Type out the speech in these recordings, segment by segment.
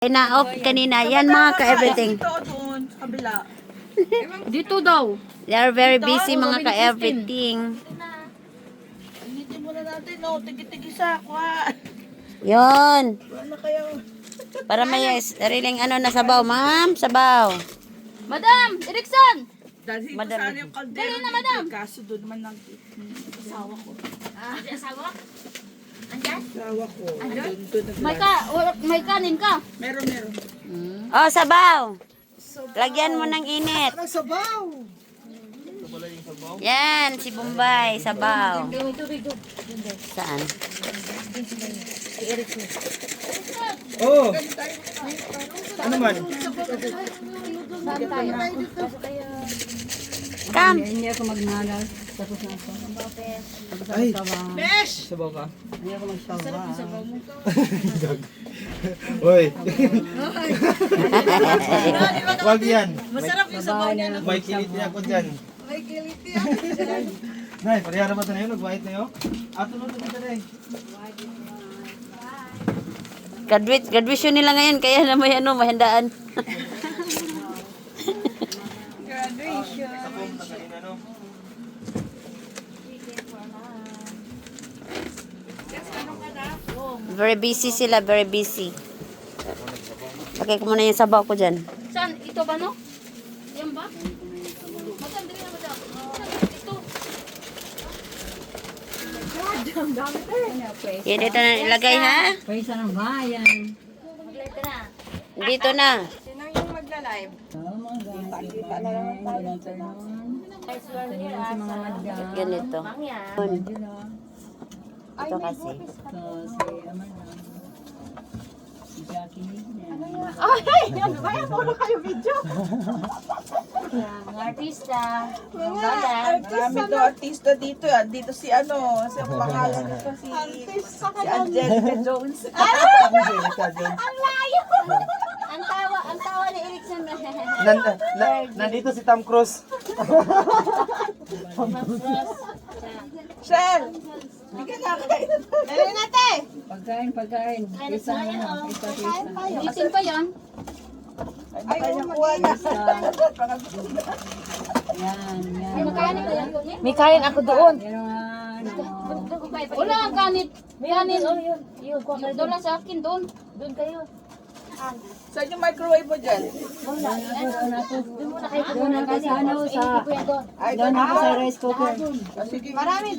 Na-off kanina. Yan mga ka-everything. Dito doon, sa kabila. Dito daw. They are very busy mga ka-everything. Initin muna natin, no? Tigi-tigi sa akwa. Yon. Wala kayo. Para may sariling ano na sabaw, ma'am. Sabaw. Madam, Erikson! Dahil dito Madam. sana yung kaldero. Dali na, madam. Kaso doon naman ng asawa ko. Asawa? Andyan? Asawa ko. Doon May kanin ka. Meron. Oh, sabaw. Lagyan mo ng init. Ang sabaw. Yan, si Bombay. Sabaw. Saan? Oh. Ano man? Come. Hindi ako magnagal. Tapos na ako. Ay, Besh! sabaw ka? Hindi ako magsawa. Hoy. Wag yan. Masarap yung sabaw niya. May kiliti ako dyan. May kiliti. Nay, parihara ba ito na yun? Nag-white na yun? Ato na ito na eh. Graduation nila ngayon, kaya na may ano, mahandaan. Graduation. Very busy sila, very busy. Lagay ko muna yung sabaw ko dyan. Saan? Ito ba, no? Yan ba? Madam, dali na, madam. Ito. Yan, dito na ilagay ha. Pwesa ng bayan. Mag-live ka na. Dito na. Sino yung magla-live? Oo, mga gamit. Walang tanon. Guys, we are here Sa as mga madga. Ganito. Mangyan. Ito kasi. So, si Amanda. Si Jackie. Yan. Mga artista. Mga balan. Marami daw artista dito. Dito si ano, sa pangalan nito si Angelica Jones. Ang tawa ni Erikson. Nandito si Tom Cruise. Shell! Bigyan na kayo. Dali natin! Pagkain. Pisa na. Pisa. Itin pa yan. Ay, nakuha na. Yan. Magkano ba yan? May kain ako doon. Yan ang Wala ang kanit. Kanin. Doon lang sa akin, doon. Doon kayo. Saan yung microwave mo dyan? Doon na kasi ano sa... Ay, Doon ako sa rice cooker. sige. Marami.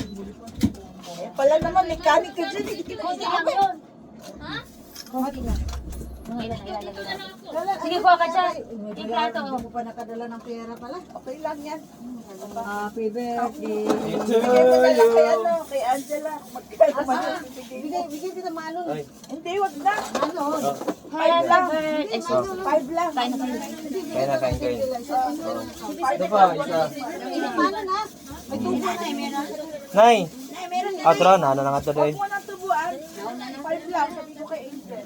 Pala naman, mechanic ka dyan. Konti lang yun. Ha? Konti lang. Mga ilan ilalagay na. Sige, kuha ka dyan. Yung plato. Okay lang yan. Happy birthday. Bigyan mo na lang kay ano, kay Angela. Magkano ba yun? Bigyan din naman ano. Hindi, wag na. Ano? 5 lang. 5 lang. Kain na, kain. Ito pa, isa. Nay! Atro, na nga ito doon. Huwag mo nang tubuan. 5 lang. Sabi ko kay Angel.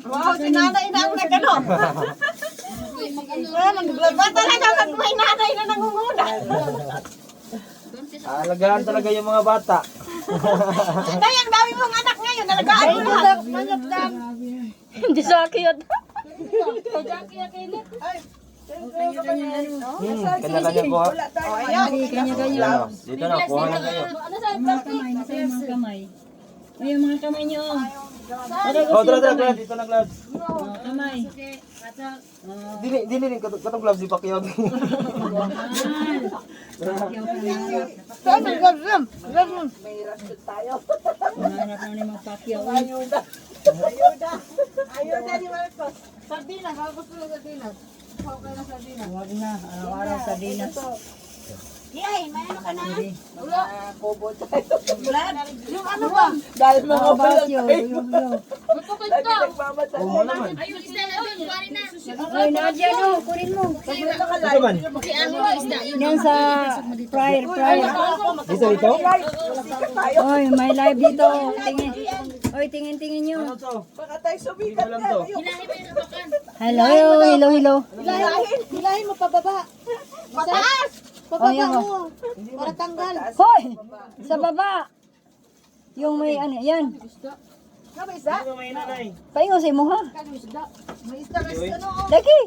Wow, si nanay na ang nagano. Nagbata na dapat may nanay na nangunguna. Alagaan talaga yung mga bata. Nay, ang dami mong anak ngayon. Nalagaan mo lahat. Hindi sa akin. Kanya-kanya po. Kanya-kanya. Dito na, kuha na kayo. Ano sa Mga kamay. Nasa yung mga kamay. Ay, yung mga kamay nyo. Oh, tara, dito na gloves. Mga kamay. Dili rin katong gloves di Pacquiao. Saan ang gabsam? Gabsam. Umanap na ni magpakyaw. Ayuda ni Marcos. Sardinas, habos ko ng sardinas. Okay na sardinas. Huwag na. Araw-araw sa dinas. Yay, may ano ka na? Wala. Bobo tayo. Yung ano ba? Dahil mga Mga balang bakyo. tayo. Magpukod Lagi ka. nagmamatay. Oo naman. Ayun, isda na doon. Kuhanin na. Ay, Nadia, no. Kunin mo. Ito man. Si ano, isda. Yan sa fryer. Dito dito? Oy, may live dito. Tingin. Oy, tingin-tingin nyo. Ano to? Baka tayo Hindi ko sumikat alam na. to. Ayun. Hello, hello. Hilahin mo pababa. Pataas! Oh, yan mo. Para tanggal. Hoy! Sa baba. Yung may ano, yan. Nga ba isa? Ano ba may nanay? Paingo sa imo ha. May isa ka sa ano. Lagi.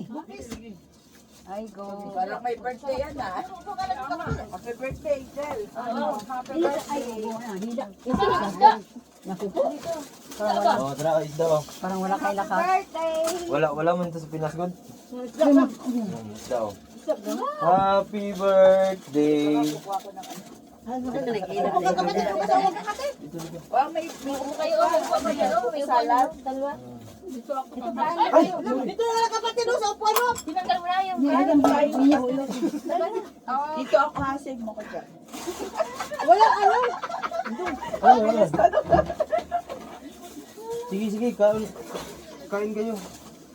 Ay, go. Parang may birthday yan ah. Happy birthday, Del. Ano? Happy birthday. Oh, tara, isda oh. Parang wala kay lakas. Birthday! Wala man ito sa Pinas God. Isda oh. Happy birthday. Oh, may kayo. May salad. Dito na lang kapatid sa upuan mo. Tinanggal mo na yung Dito ako hasig mo ko dyan. Walang ano. Oh, wala. Sige, kain kayo.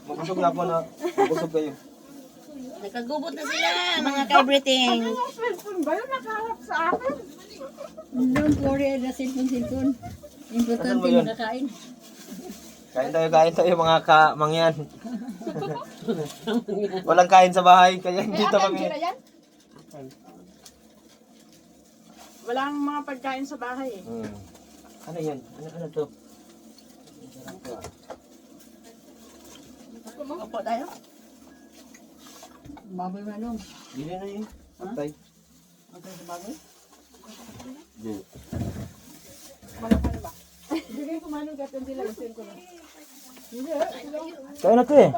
Mabusog na po na. Mabusog kayo. Nakagubot na sila, mga ka-everything. Ba yun nakaharap sa akin? Don't worry, na cellphone. Importante Asan mo yun? makakain. Kain tayo mga kamangyan. Walang kain sa bahay, kaya dito kami. Walang mga pagkain sa bahay eh. Ano yan? Ano to? Opo tayo. Baboy manong. Dili na yun. Patay. Patay sa baboy? Dili. Bigay ko manong gatin sila. Gusin ko na. Kain na to eh.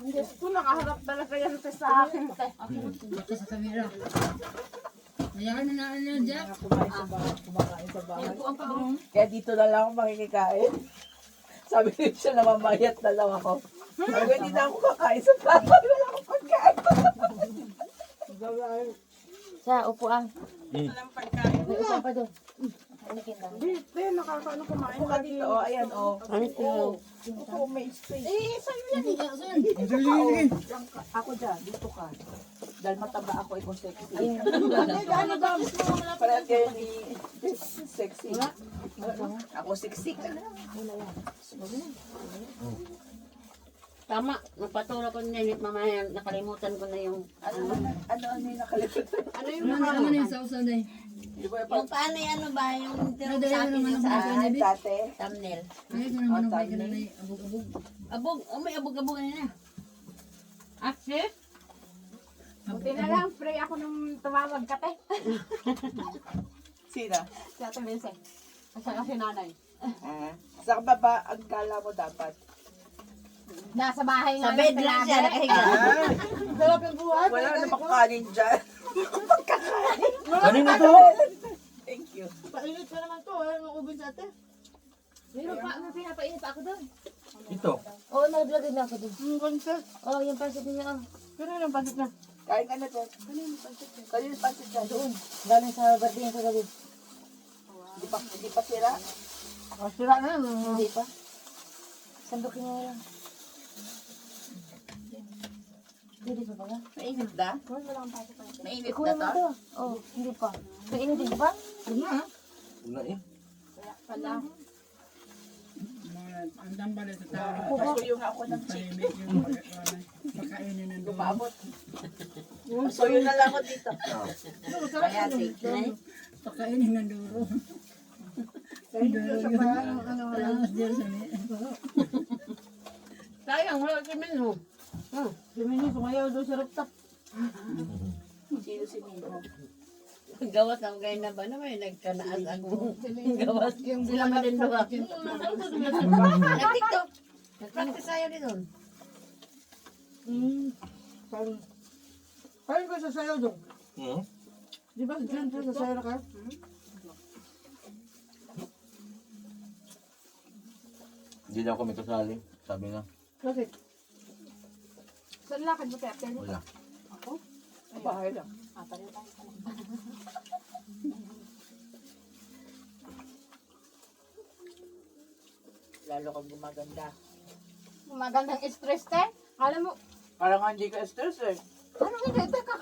Hindi. Kung nakaharap talaga yan sa akin. Dito sa kamera. Ayan na Jack. Kumakain sa bahay. Kaya dito na lang ako makikikain. Sabi ko siya na mamayat na lang ako. Sabi ko, hindi na ako kakain sa bahay. Wala akong pagkain. Sa upuan. Walang pagkain. May upuan pa doon. Hindi, nakakaano kumain ka dito. O, ayan, o. Oo, may space. Eh, sa'yo yan. Ako dyan, dito ka. Dahil mataba ako, ikaw sexy. Ano ba? Parang kayo ni sexy. Ako sexy ka na. Tama, napatulog ko na yun, mamaya nakalimutan ko na yung... Ano yung nakalimutan? Ano yung Ano yung sausaw na Di ba Yung paano yan, ano ba, yung tinuro Ano sa akin yung sa dati? thumbnail. Ay, ito naman ang bike na abog-abog. Abog, may abog-abog na na. Akse? Buti na lang, pray ako nung tumawag ka, te. Sino? Si Ate Vincent. Asa kasi nanay. Sa baba, ang kala mo dapat. Nasa bahay Sa bed lang siya, nakahiga. Sarap yung buhay. Wala na makanin dyan. Kanina to? Thank you. Painit pa naman to. Ang ubin sa ate. Meron pa, may pinapainit pa ako doon. Ito. Oo, nag-vlog na ako doon. Yung pansit. Oo, yung pansit niya. Pero yung pansit na. Kain ka na dyan. Kanino pansit dyan? Kanino pansit dyan? Doon. Galing sa birthday ko gabi. Hindi pa sira. Oh, sira na. Hindi pa. Sandukin niya lang. Hindi pa ba? Mainit na? Mainit Kuha na mo to? to. Oh, hindi pa. Kainin din ba? Wala eh. Pala. Andang pala sa tao. Pasuyo nga ako ng chicken. Pakainin ng Lumabot. Pasuyo na lang ako dito. Kaya sige. Pakainin ng duro. Talas dyan sa may. Sayang, wala si Minho. Si Minho, sumayaw doon sa rooftop. Sino si Mino? Gawas ang kayo na ba naman, nagkanaas ako. Gawas yung sila malinduha. Nag-tiktok. Nag-practice tayo dito. Kain ko sa sayo doon. Hmm? Di ba dyan sa sayo na kayo? Hindi daw kami kasali. Sabi na. Bakit? Saan lakad mo kaya? Wala. Sa bahay lang. Lalo kang gumaganda. Magandang stress, te. Alam mo, Parang nga hindi ka stress eh. ano hindi, teka.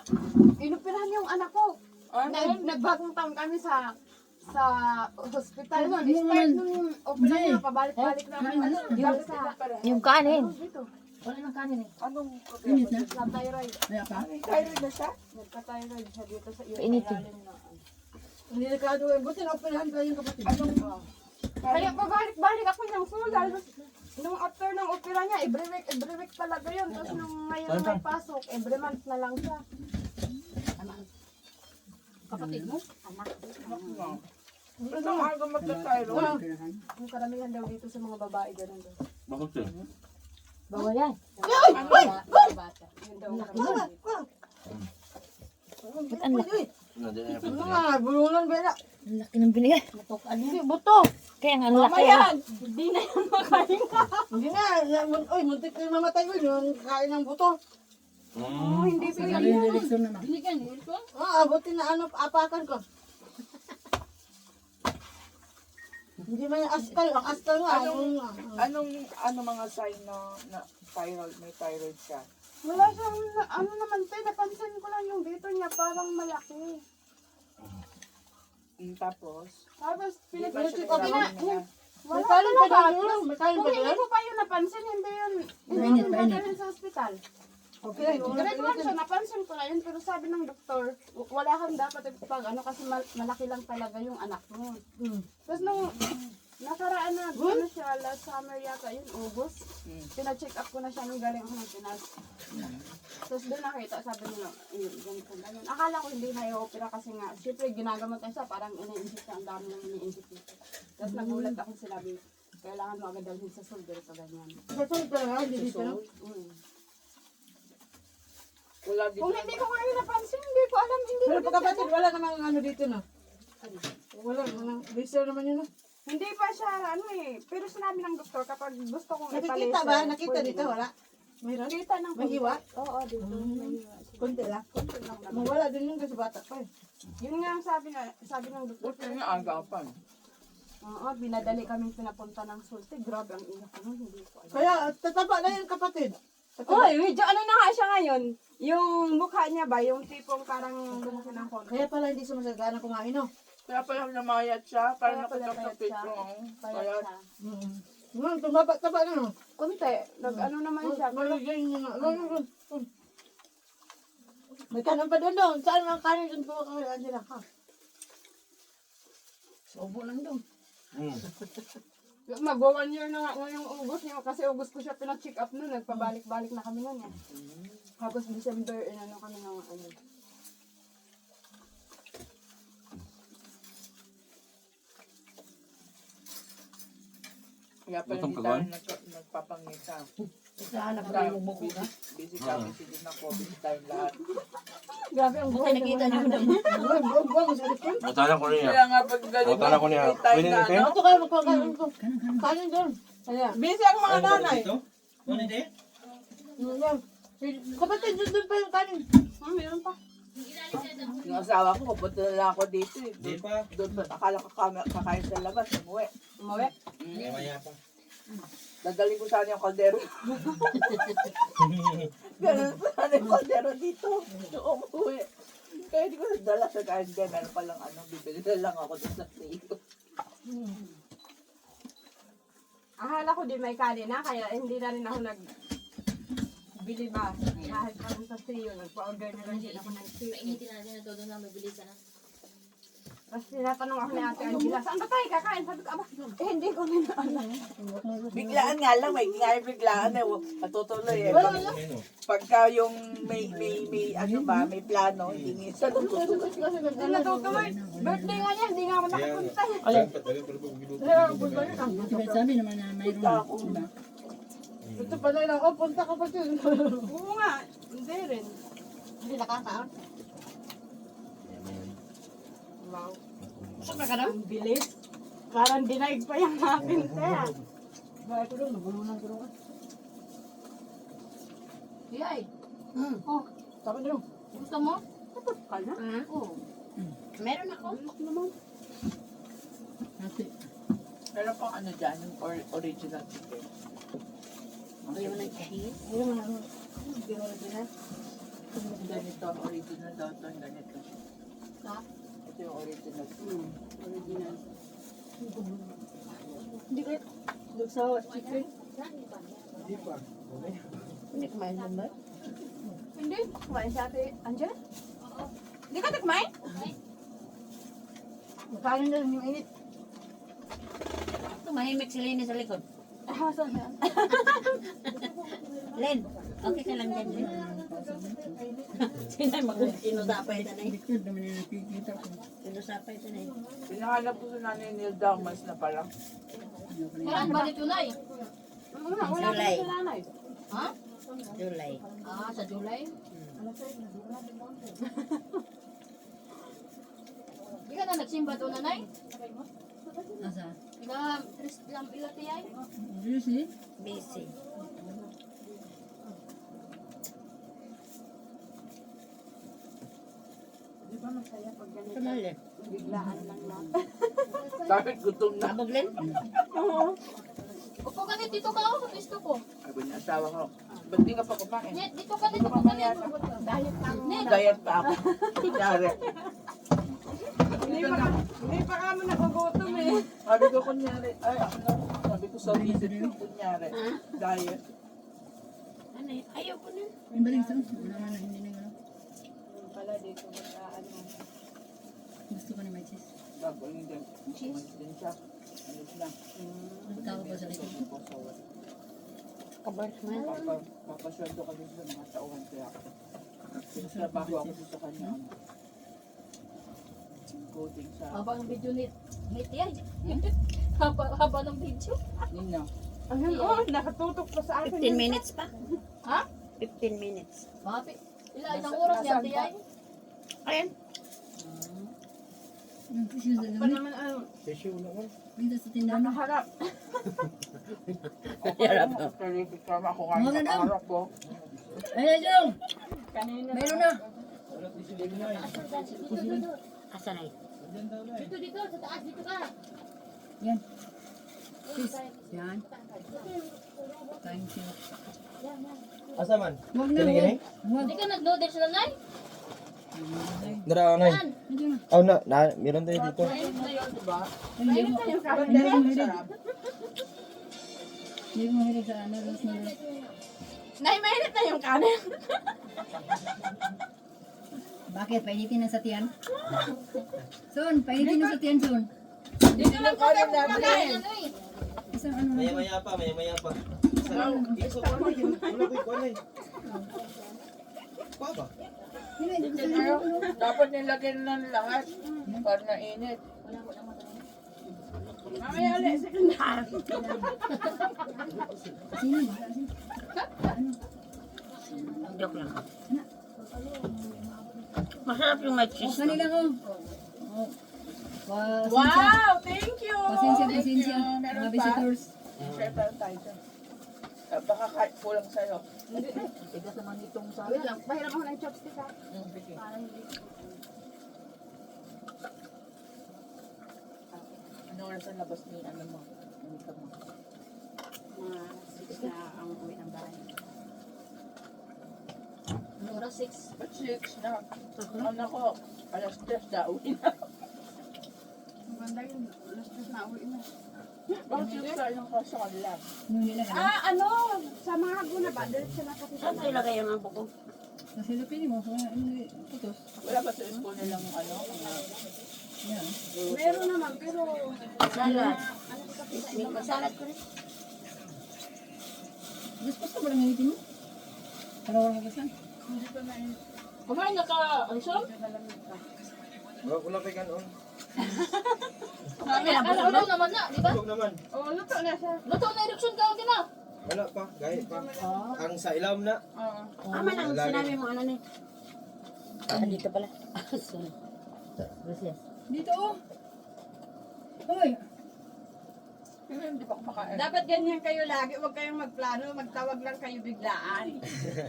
Inupirahan yung anak ko. Ano? Nagbagong taon kami sa sa hospital nun. Start nung opera niya, pabalik-balik na. Yung kanin. Dito. Wala nang kanin eh. Anong problema? Sa thyroid. Thyroid na siya? Nagka-thyroid siya dito sa iyo. Painitin. Delikado eh. Buti na operahan kayo yung kapatid. Kaya pabalik-balik ako ng sulal. Nung after ng opera niya, every week talaga yun. Tapos nung ngayon may pasok, every month na lang siya. Kapatid mo? Ano nga gamot na thyroid? Yung karamihan daw dito sa mga babae, ganun daw. Bakit siya? Bawal yan. Bata. Yun daw ang karamihan dito. Ba't ang laki? Mga bulungan bela. Ang laki ng binigay. Hindi, buto. Kaya nga ang laki. Mamaya, hindi na yung makain ka. Hindi na. Uy, muntik na mamatay ko yung kain ng buto. Hindi pinigyan. Binigyan eh. Buti na ano, apakan ko. Hindi man yung astal. Ang astal nga. Anong mga sign na thyroid, may thyroid siya? Wala siyang, ano naman tayo, napansin ko lang yung dito niya, parang malaki. Tapos, Tapos, di ba siya pinag- kailangan niya? May wala kanin pa talaga. doon. May kanin Kung pa hindi doon. ko pa yun napansin, hindi yun dadalhin sa ospital. Okay. Direct lang siya, napansin ko na yun, pero sabi ng doktor, wala kang dapat pag ano kasi malaki lang talaga yung anak mo. Tapos nung nakaraan na, ano siya, last summer yata yun, August, pina-check up ko na siya nung galing ako ng Pinas. Tapos doon nakita, sabi nila, yun, ganito na yun. Akala ko hindi na i-opera kasi nga, syempre ginagamot na siya, parang iniisip siya, ang dami nang iniisip dito. Tapos nagulat ako sinabi, kailangan mo agad dalhin sa soldier ito, ganyan. Sasunod talaga. Hindi dito. Wala din. Kung hindi ko ngayon napansin, hindi ko alam, hindi Pero ko pagkapatid, wala namang ano dito na. Wala namang. Laser naman yun na. Hindi pa siya, ano eh. Pero sinabi ng doktor, kapag gusto kong Nakikita ba? Nakita dito, wala? Mayroon? Nakita ng May hiwa? Oo, dito. May hiwa. Kunti lang. Konti lang naman. Mawala din yun kasi bata pa eh. Yun nga ang sabi ng doktor. Buti nga agapan. Oo, binadali kami pinapunta ng sulti. Grabe ang iyak ko nun, hindi ko alam. Kaya tataba na yung kapatid. Oy, medyo ano na nga siya ngayon. Yung mukha niya ba, yung tipong parang lumaki ng konti. Kaya pala hindi siya masagana kumain, no? Kaya pala namayat siya, Kaya parang pala nakita sa payat siya. picture. Kaya siya. Tumaba-taba na, no? Kunti, ano naman siya. Malagyan nyo nga. May kanan pa doon. Saan ang kanin doon po kami, Angela? Ha? Sobo lang doon. Mag-1 year na nga ngayong August niya kasi August ko siya pina-check up noon. Nagpabalik-balik na kami noon eh. Tapos December, inano kami ng ano. Kaya pala Gutom hindi ka tayo ba? nagpapangita. Saan na pala yung buko ka? Busy kami, sige na COVID time lahat. Grabe ang buhay Nakita niyo na mo. Buwan, masarap yun. Butalan ko niya. Kaya nga pag ganito, Butalan ko niya. may time Pwede na natin? ano. Ito kayo magkakaroon ko. Kanin doon. Kaya. Busy ang mga nanay. Kapatid, doon pa yung kanin. meron pa. Yung asawa ko, pupunta na lang ako dito eh. Doon pa, akala ko kakain sa labas, umuwi. Umuwi. Dadalhin ko sana yung kaldero. Ganun sana yung kaldero dito. Yung umuwi. Kaya di ko nadala sa garden. Meron palang ano, bibili na lang ako doon sa sayo. Akala ko di may kanin na, kaya hindi na rin ako nagbili ba. Kahit parang sa Trio, nagpa-order na rin din ako ng Trio. Painitin natin na todo na mabilis na. Tapos tinatanong ako ni Ate Angela, saan ba tayo kakain? Sabi ko, aba, hindi ko rin alam. Biglaan nga lang, may nga biglaan eh. Matutuloy eh. Pagka yung may ano ba, may plano, hindi minsan natutuloy. Hindi natutuloy. Birthday nga niya, hindi nga ako nakapunta. Sabi naman na mayroon na. Diba? Ito pala lang. Oh, punta ka pa dyan. Oo nga, hindi rin. Hindi nakakaon. Wow. Ang bilis. Parang dinaig pa yung akin, te. Bakit ko doon? Nabulunan ko doon. Yay. Oh, tapos doon. Gusto mo? Tapos ka na? Oo. Meron ako. Kasi, Meron pang ano dyan, yung original chicken. Ayaw mo ng cheese? Ayun mo na. Hindi mo rin na. Ganito, original daw ito, ganito. Ha? Ito yung original. Original. Hindi ko nagsawa chicken. Hindi kumain mo ba? Hindi. Kumain si Ate Angela. Hindi ka nagkumain? Kain na rin yung init. Tumahimik si Lenny sa likod. Ah, saan yan? Len, okay ka lang dyan, Len. Sinay mag-inusapay ito na eh. Likod naman yung nakikita ko. Inusapay ito na eh. Pinahanap ko sa nanay Nilda, mas na pala. Kailan ba dito na Wala pa July. sa nanay. Ha? July. Ah, sa July? Di ka na nagsimba to, nanay? Asa? Ilang ilati ay? Busy? Busy. Di ba masaya pag ganito? Ito na, Len. Biglaan lang lang. Sabi, gutom na. Abog, Len? Upo ka dito ka ako sa pisto ko. Sabi niya, asawa ko, ba't di ka pa kumain? Net, dito ka dito ka net. Diet lang. Net. Diet pa ako. Kunyari. Hindi pa kami nagugutom eh. Sabi ko, kunyari, ay, ano, sabi ko sa visit ko, kunyari, diet. Ano eh? Ayaw ko na. Yung balik sa wala na hindi na gano'n. Pala dito basta ano. Gusto ko ni may cheese. Bago yun din. Cheese? Din siya. Ano siya? Nagtawa pa sa likod. Kabar man. Papasweldo kami sa mga tauhan kaya. Trabaho ako sa kanya. Coding sa Haba ng video ni yan. Haba ng video. Nino. Ayun, oh, nakatutok pa sa akin. 15 minutes pa. Ha? 15 minutes. Mapi. Isang oras yan, tiyay. Ayan. Yung tissue sa Pa dami. naman ano, Minta sa tindahan. Nakaharap. Harap. Terrific kama ako nga Mga sa ganun. harap ko. Ay, Jong! kanina. Mayroon na! Asa na eh? Dito, sa taas, dito ka. Yan. Cheese. Yan. Thank you. Asa man? Huwag na, Gini-gini? huwag. Hindi ka nag-noodle sila, Nay? Dara, anay. Yan. Medyo na. Oh, na, meron tayo dito. Ay, hindi ko. Mainit na yung karon. Hindi ko mahilig. Hindi ko mahilig sa ano, rosemary. Nay, mainit na yung kanin. Bakit? Painitin na sa tiyan? Son, painitin na sa tiyan, Son. Dito lang ko yung kumakain. Ano eh? Isang ano na. Maya-maya pa, maya-maya pa. Iso ko na yun. Wala ko ikaw na yun. Pa ba? Hindi, hindi ko sa Dapat nilagyan ng lahat para mainit. Mamaya ulit, second half. Sino ba? Joke lang. Masarap yung may Oh, cheese. kanila ko. Oh. Pasensya. Wow, thank you. Pasensya. Mga visitors. Share pa tayo dyan. Baka kahit kulang sa'yo. Tigas naman itong sa... Wait lang, pahiram ako ng chopstick ha. Sige. Ano oras ang labas ni ano mo? Ano ka mo? Mga 6 na ang uwi ng bahay. Ano oras? 6. Ba't 6 na? Ano ko? Alas 3 na uwi na. Maganda yun, last year na uwi na. Bakit 6 na yung sa kanila? Ano nila ano? Ah, ano? Sa mga Haguna ba? Diretso na kasi Saan ko ilagay ang buko? Kasi lapinin mo. Kaya ano putos. Wala ba sa school nilang ano? Mga Yan. Meron naman, pero... Salad. Ano sa May salad ko rin. Gusto ko ba lang ngalitin mo? Para walang kasan. Hindi ko na yun. Kumain na ka, Alison? Wala pa kanon. Ano naman na, di ba? Huwag naman. Oh, luto na siya. Luto na ereksyon ka, okay na. Wala pa, gaya pa. Ang sa ilam na. Oo. Ama nang sinabi mo ano na eh. Ah, dito pala. Sorry. Gracias. Dito oh. Hoy. Pero hindi pa kumakain. Dapat ganyan kayo lagi. Huwag kayong magplano. Magtawag lang kayo biglaan.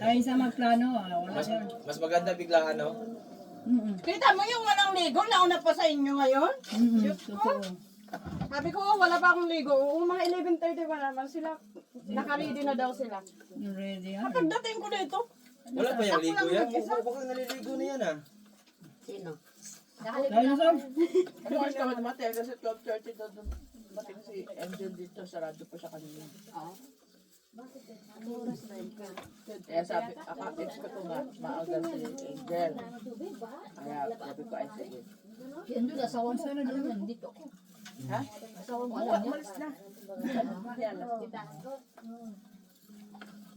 Ay, sa magplano. Wala yan. Mas maganda biglaan, no? Kita mo yung walang ligo. Nauna pa sa inyo ngayon. Totoo. Sabi ko, wala pa akong ligo. Mga 11:30 pa naman sila. Naka-ready na daw sila. You ready ah? Pagdating ko dito, Wala pa yung Ako ligo lang yan. mag-isa. Baka naliligo na yan, ah. Sino? Dahil na son. Ano oras ka ba dumating? Kasi 12:30 daw dumating si Angel dito. Sarado pa siya kanina. Kaya sabi, expect ko nga, maaga si Angel. Kaya sabi ko, ay sige. Yan doon, asawang sana doon. Dito ako. Ha? Asawang ko Oo, alam niya. umalis na.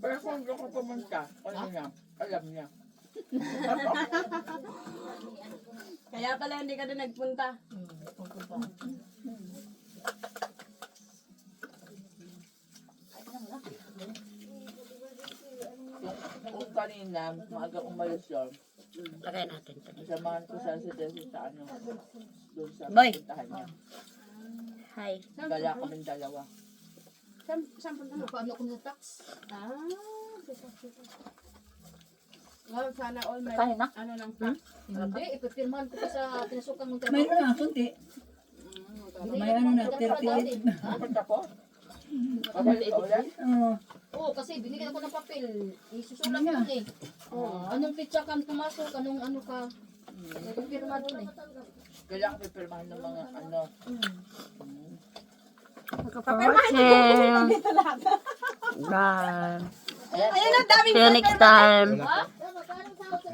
Pero kung doon ko pumunta, kanina, alam niya. Kaya pala hindi ka din nagpunta. Kung kanina, maaga umalis yun, Lagay natin. samahan ko sa si sa ano, doon sa Boy. puntahan niya. Hi. Gala kaming dalawa. Saan punta mo? Paano ko na tax? Well, sana all may Kain na? ano lang pa. Hindi, ipipirmahan ko pa sa pinasukan mong trabaho. Mayroon na, kunti. May ano na, 38. Punta po? Babalik ka ulit? Oo. Oo, kasi binigyan ako ng papel. Isusulat ko eh. Anong pitsa kang pumasok, anong ano ka. Nagpipirma doon eh. Kailangan pipirmahan ng mga ano. Bye. Ayun ang daming See you next time.